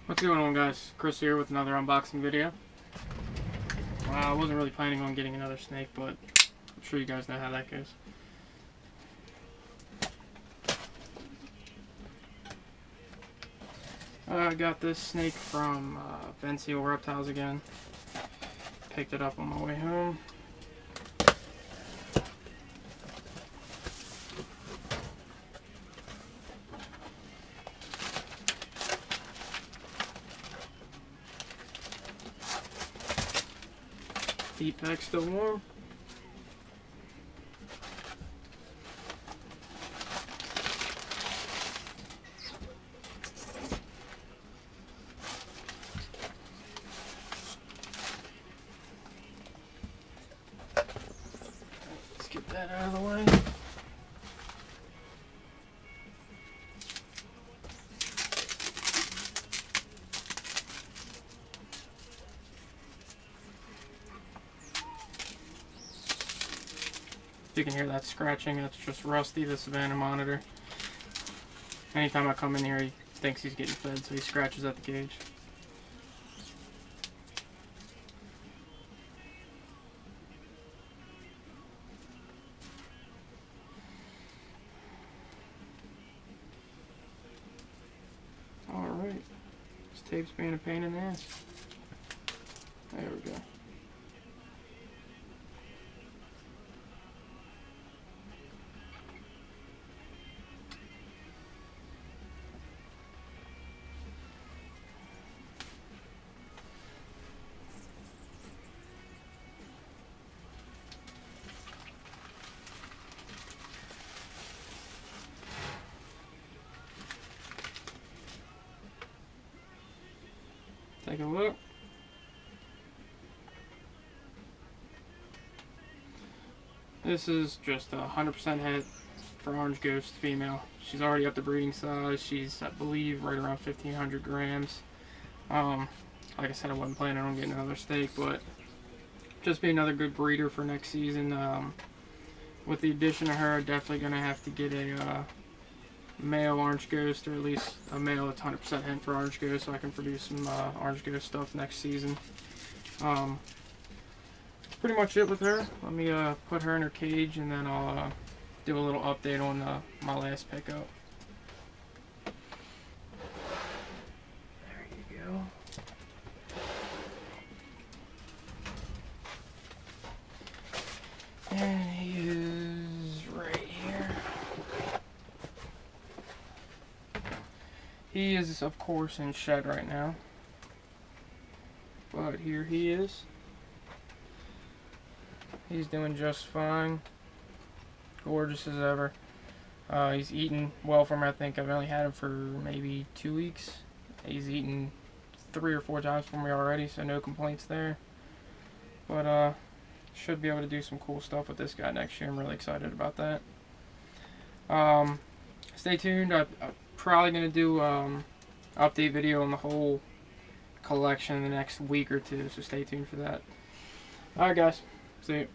What's going on, guys? Chris here with another unboxing video. I wasn't really planning on getting another snake, but I'm sure you guys know how that goes. I got this snake from Siegel Reptiles again. Picked it up on my way home. Heat pack still warm. Let's get that out of the way. You can hear that scratching, that's just Rusty, the Savannah monitor. Anytime I come in here, he thinks he's getting fed, so he scratches at the cage. Alright, this tape's being a pain in the ass. There we go. Take a look. This is just a 100% head for Orange Ghost female. She's already up to breeding size. She's, I believe, right around 1,500 grams. Like I said, I wasn't planning on getting another steak, but just be another good breeder for next season. With the addition of her, I'm definitely going to have to get a male Orange Ghost, or at least a male that's 100% hen for Orange Ghost, so I can produce some Orange Ghost stuff next season. Pretty much it with her. Let me put her in her cage, and then I'll do a little update on my last pickup. There you go. And he is right here. He is, of course, in shed right now, but here he is. He's doing just fine. Gorgeous as ever. He's eating well for me. I think I've only had him for maybe 2 weeks. He's eaten 3 or 4 times for me already, so no complaints there. But should be able to do some cool stuff with this guy next year. I'm really excited about that. Stay tuned. I'm probably going to do update video on the whole collection in the next week or two, so stay tuned for that. Alright guys, see you.